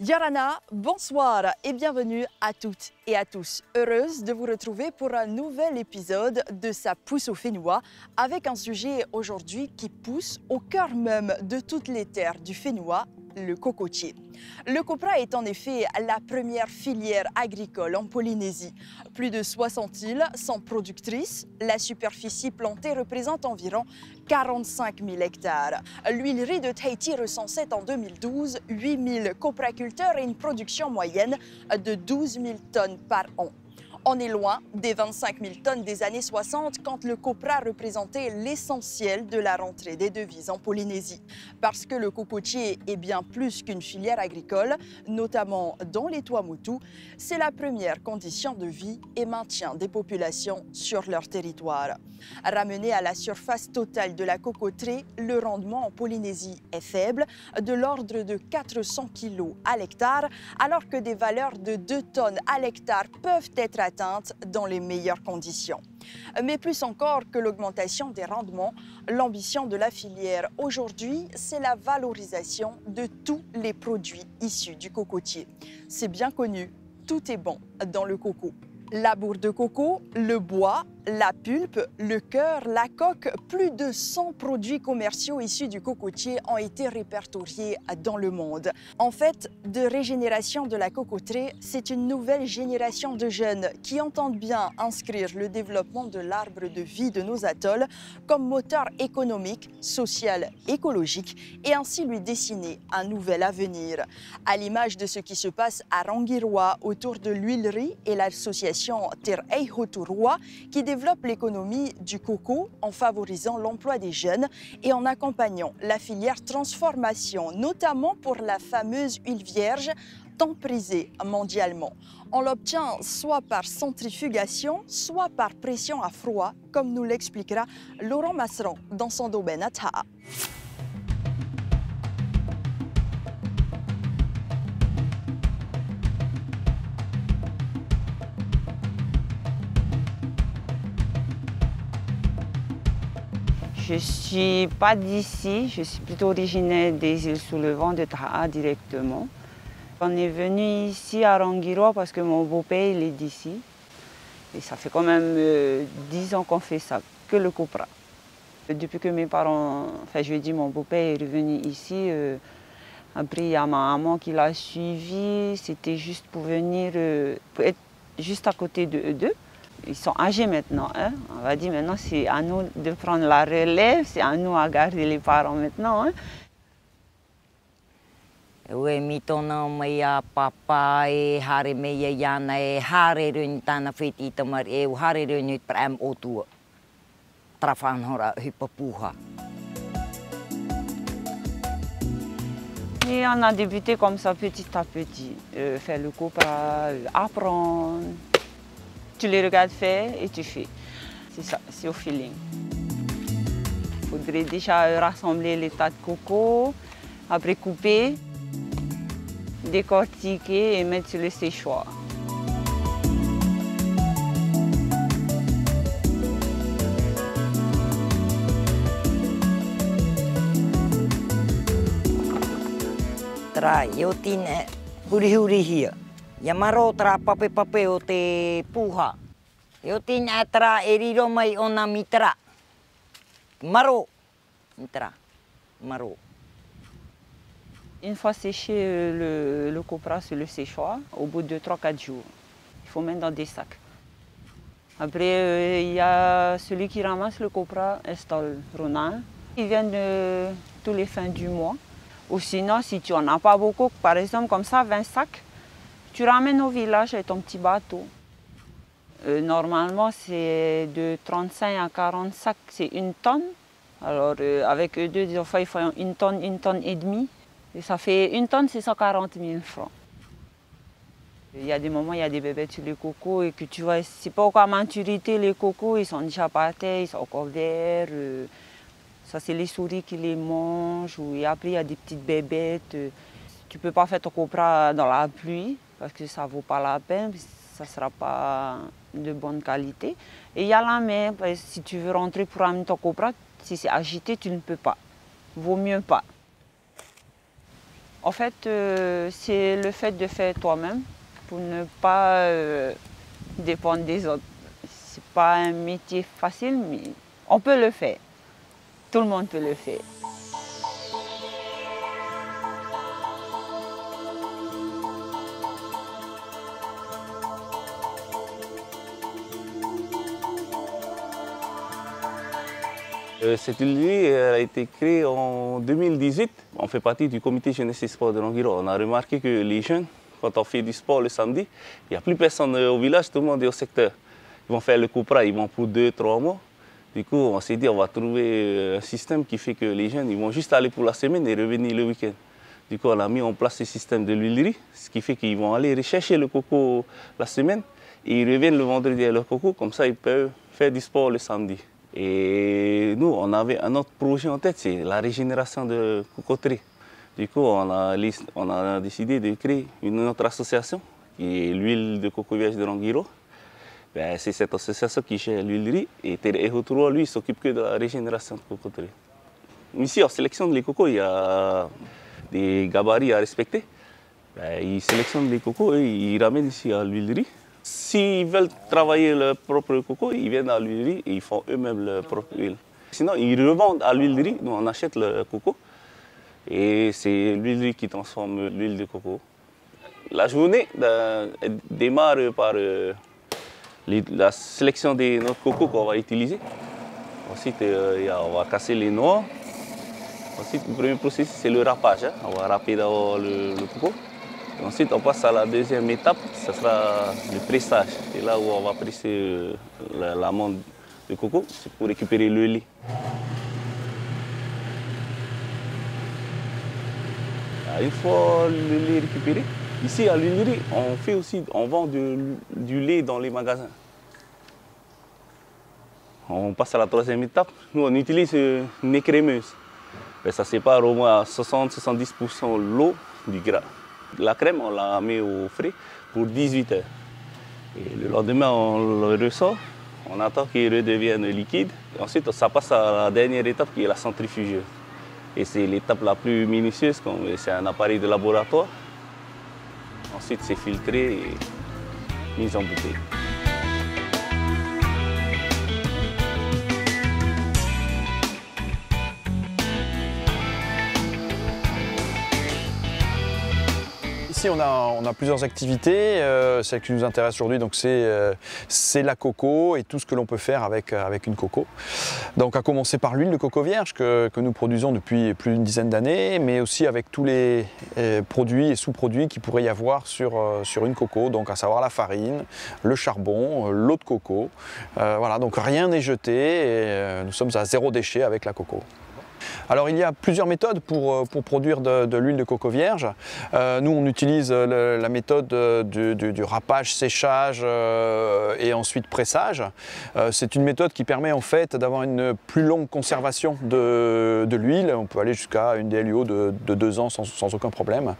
Yarana, bonsoir et bienvenue à toutes et à tous. Heureuse de vous retrouver pour un nouvel épisode de Ça pousse au Fénois avec un sujet aujourd'hui qui pousse au cœur même de toutes les terres du Fénois, le cocotier. Le copra est en effet la première filière agricole en Polynésie. Plus de 60 îles sont productrices. La superficie plantée représente environ 45 000 hectares. L'huilerie de Tahiti recensait en 2012 8 000 copraculteurs et une production moyenne de 12 000 tonnes par an. On est loin des 25 000 tonnes des années 60 quand le copra représentait l'essentiel de la rentrée des devises en Polynésie. Parce que le cocotier est bien plus qu'une filière agricole, notamment dans les Tuamotu, c'est la première condition de vie et maintien des populations sur leur territoire. Ramené à la surface totale de la cocoterie, le rendement en Polynésie est faible, de l'ordre de 400 kg à l'hectare, alors que des valeurs de 2 tonnes à l'hectare peuvent être atteintes dans les meilleures conditions. Mais plus encore que l'augmentation des rendements, l'ambition de la filière aujourd'hui, c'est la valorisation de tous les produits issus du cocotier. C'est bien connu, tout est bon dans le coco. La bourre de coco, le bois, la pulpe, le cœur, la coque, plus de 100 produits commerciaux issus du cocotier ont été répertoriés dans le monde. En fait, de régénération de la cocoterie, c'est une nouvelle génération de jeunes qui entendent bien inscrire le développement de l'arbre de vie de nos atolls comme moteur économique, social, écologique et ainsi lui dessiner un nouvel avenir. À l'image de ce qui se passe à Rangiroa autour de l'huilerie et l'association Te Eihoturua qui développe l'économie du coco en favorisant l'emploi des jeunes et en accompagnant la filière transformation, notamment pour la fameuse huile vierge tant prisée mondialement. On l'obtient soit par centrifugation, soit par pression à froid, comme nous l'expliquera Laurent Masseron dans son domaine à Taha. Je ne suis pas d'ici, je suis plutôt originaire des îles sous le vent de Taha directement. On est venu ici à Rangiroa parce que mon beau-père il est d'ici. Et ça fait quand même 10 ans qu'on fait ça, que le copra. Depuis que mes parents, enfin je dis mon beau-père est revenu ici, après il y a ma maman qui l'a suivi, c'était juste pour venir, pour être juste à côté d'eux deux. Ils sont âgés maintenant, hein? On va dire maintenant c'est à nous de prendre la relève, c'est à nous à garder les parents maintenant. Hein? Oui, mitona mea papa e hare mea yana e hare runi tana wheti tamar e hare runi pram otua. Trafanhora hipapuha. Et on a débuté comme ça petit à petit, faire le copra, apprendre. Tu les regardes faire et tu fais. C'est ça, c'est au feeling. Il faudrait déjà rassembler les tas de coco, après couper, décortiquer et mettre sur le séchoir. Tra, yo tine huri hia. Yamaro tra pape o te puha. Yo tine tra eriro mai ona mitra. Maro. Mitra. Maro. Une fois séché le copra sur le séchoir, au bout de 3-4 jours, il faut mettre dans des sacs. Après, il y a celui qui ramasse le copra, Estol Ronald. Ils viennent tous les fins du mois. Ou sinon, si tu n'en as pas beaucoup, par exemple comme ça, 20 sacs, tu ramènes au village avec ton petit bateau. Normalement, c'est de 35 à 40 sacs, c'est 1 tonne. Alors, avec eux deux, des fois, ils font 1 tonne et demie. Et ça fait 1 tonne, c'est 140 000 francs. Il y a des moments, il y a des bébés sur les cocos et que tu vois, c'est pas encore à maturité, les cocos, ils sont déjà par terre, ils sont encore verts. Ça, c'est les souris qui les mangent. Et après, il y a des petites bébêtes. Tu peux pas faire ton copra dans la pluie parce que ça vaut pas la peine, ça sera pas de bonne qualité. Et il y a la mer, si tu veux rentrer pour amener ton copra, si c'est agité, tu ne peux pas. Vaut mieux pas. En fait, c'est le fait de faire toi-même pour ne pas dépendre des autres. Ce n'est pas un métier facile, mais on peut le faire. Tout le monde peut le faire. Cette huilerie a été créée en 2018. On fait partie du comité jeunesse et sport de Longuiro. On a remarqué que les jeunes, quand on fait du sport le samedi, il n'y a plus personne au village, tout le monde est au secteur. Ils vont faire le copra, ils vont pour 2-3 mois. Du coup, on s'est dit on va trouver un système qui fait que les jeunes ils vont juste aller pour la semaine et revenir le week-end. Du coup, on a mis en place ce système de l'huilerie, ce qui fait qu'ils vont aller rechercher le coco la semaine et ils reviennent le vendredi à leur coco, comme ça ils peuvent faire du sport le samedi. Et nous, on avait un autre projet en tête, c'est la régénération de cocoterie. Du coup, on a décidé de créer une autre association, qui est l'huile de coco vierge de Longuiro. Ben, c'est cette association qui gère l'huilerie et Terehoturo, lui, s'occupe que de la régénération de cocoterie. Ici, on sélectionne les cocos, il y a des gabarits à respecter. Ben, ils sélectionnent les cocos et ils ramènent ici à l'huilerie. S'ils veulent travailler leur propre coco, ils viennent à l'huilerie et ils font eux-mêmes leur propre huile. Sinon, ils revendent à l'huilerie, nous on achète le coco et c'est l'huilerie qui transforme l'huile de coco. La journée démarre par la sélection de notre coco qu'on va utiliser. Ensuite, on va casser les noix. Ensuite, le premier processus, c'est le râpage. On va râper d'abord le coco. Ensuite, on passe à la deuxième étape, ce sera le pressage. C'est là où on va presser l'amande de coco, c'est pour récupérer le lait. Une fois le lait récupéré, ici à l'huilerie, on vend du lait dans les magasins. On passe à la troisième étape. Nous, on utilise une écrémeuse. Ça sépare au moins à 60-70% l'eau du gras. La crème, on la met au frais pour 18 heures. Et le lendemain, on le ressort. On attend qu'il redevienne liquide. Et ensuite, ça passe à la dernière étape qui est la centrifugeuse. Et c'est l'étape la plus minutieuse, c'est un appareil de laboratoire. Ensuite, c'est filtré et mis en bouteille. Ici, on a plusieurs activités. Celle qui nous intéresse aujourd'hui, c'est la coco et tout ce que l'on peut faire avec une coco. Donc, à commencer par l'huile de coco vierge que nous produisons depuis plus d'une dizaine d'années, mais aussi avec tous les produits et sous-produits qu'il pourrait y avoir sur une coco, donc à savoir la farine, le charbon, l'eau de coco. Voilà, donc rien n'est jeté et nous sommes à zéro déchet avec la coco. Alors il y a plusieurs méthodes pour produire de l'huile de coco vierge. Nous on utilise la méthode du râpage, séchage et ensuite pressage. C'est une méthode qui permet en fait d'avoir une plus longue conservation de l'huile. On peut aller jusqu'à une DLUO de 2 ans sans aucun problème.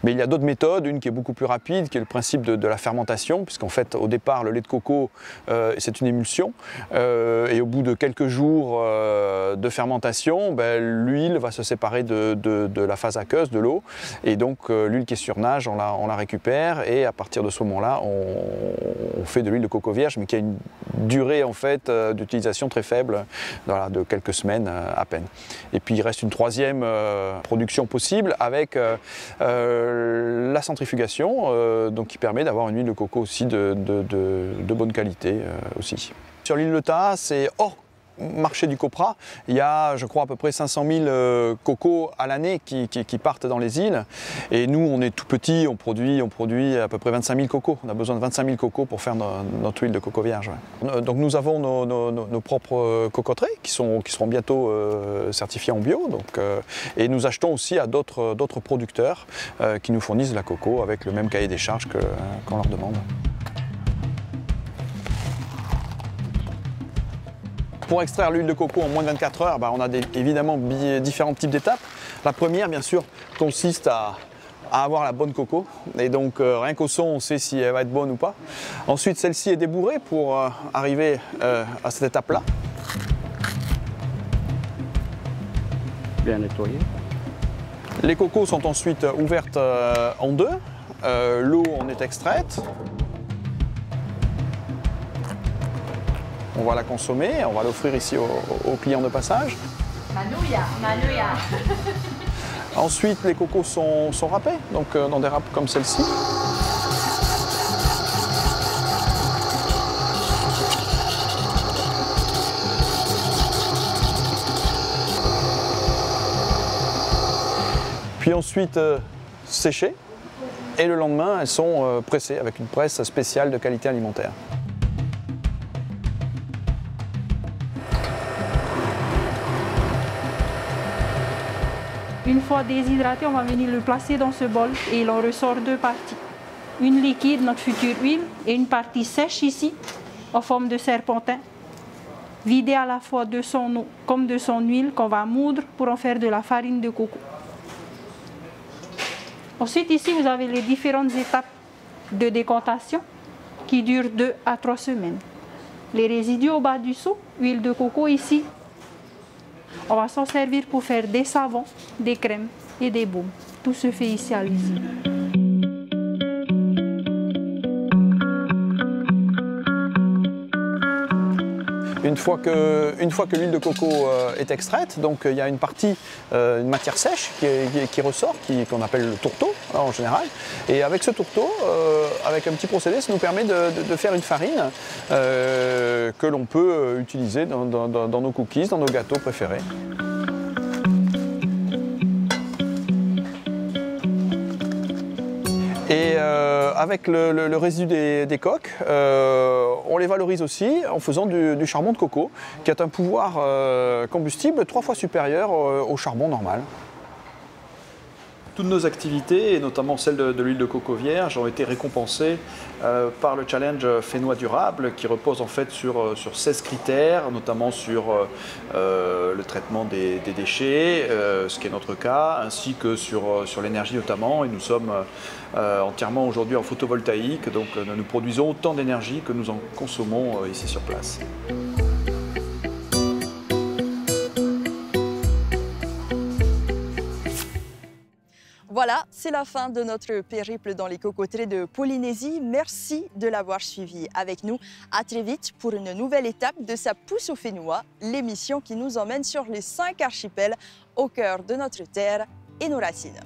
Mais il y a d'autres méthodes, une qui est beaucoup plus rapide, qui est le principe de la fermentation, puisqu'en fait au départ le lait de coco c'est une émulsion et au bout de quelques jours de fermentation, l'huile va se séparer de la phase aqueuse, de l'eau, et donc l'huile qui est sur nage, on la récupère, et à partir de ce moment-là, on fait de l'huile de coco vierge, mais qui a une durée en fait d'utilisation très faible, voilà, de quelques semaines à peine. Et puis il reste une troisième production possible avec la centrifugation, donc qui permet d'avoir une huile de coco aussi de bonne qualité aussi. Sur l'île Le Tas, c'est hors marché du copra, il y a je crois à peu près 500 000 cocos à l'année qui partent dans les îles, et nous on est tout petit, on produit à peu près 25 000 cocos, on a besoin de 25 000 cocos pour faire notre huile de coco vierge. Ouais. Donc nous avons nos propres cocoteries qui seront bientôt certifiées en bio, donc, et nous achetons aussi à d'autres producteurs qui nous fournissent de la coco avec le même cahier des charges qu'on leur demande. Pour extraire l'huile de coco en moins de 24 heures, on a évidemment différents types d'étapes. La première, bien sûr, consiste à avoir la bonne coco. Et donc, rien qu'au son, on sait si elle va être bonne ou pas. Ensuite, celle-ci est débourrée pour arriver à cette étape-là. Bien nettoyé. Les cocos sont ensuite ouvertes en deux. L'eau en est extraite. On va la consommer, on va l'offrir ici aux clients de passage. Manouya, manouya. Ensuite, les cocos sont râpés, donc dans des râpes comme celle-ci. Puis ensuite séchées, et le lendemain, elles sont pressées avec une presse spéciale de qualité alimentaire. Une fois déshydraté, on va venir le placer dans ce bol et il en ressort deux parties. Une liquide, notre future huile, et une partie sèche ici, en forme de serpentin, vidée à la fois de son eau comme de son huile qu'on va moudre pour en faire de la farine de coco. Ensuite, ici, vous avez les différentes étapes de décantation qui durent 2 à 3 semaines. Les résidus au bas du seau, huile de coco ici. On va s'en servir pour faire des savons, des crèmes et des baumes. Tout se fait ici à l'usine. Une fois que l'huile de coco est extraite, donc il y a une partie, une matière sèche qui ressort, qu'on appelle le tourteau en général. Et avec ce tourteau, avec un petit procédé, ça nous permet de faire une farine que l'on peut utiliser dans nos cookies, dans nos gâteaux préférés. Et avec le résidu des coques, on les valorise aussi en faisant du charbon de coco, qui a un pouvoir combustible 3 fois supérieur au charbon normal. Toutes nos activités, et notamment celle de l'huile de coco vierge, ont été récompensées par le challenge Fénois durable, qui repose en fait sur 16 critères, notamment sur le traitement des déchets, ce qui est notre cas, ainsi que sur l'énergie notamment. Et nous sommes entièrement aujourd'hui en photovoltaïque, donc nous produisons autant d'énergie que nous en consommons ici sur place. Voilà, c'est la fin de notre périple dans les cocoteries de Polynésie. Merci de l'avoir suivi avec nous. À très vite pour une nouvelle étape de Sa pousse au Fénois, l'émission qui nous emmène sur les 5 archipels au cœur de notre terre et nos racines.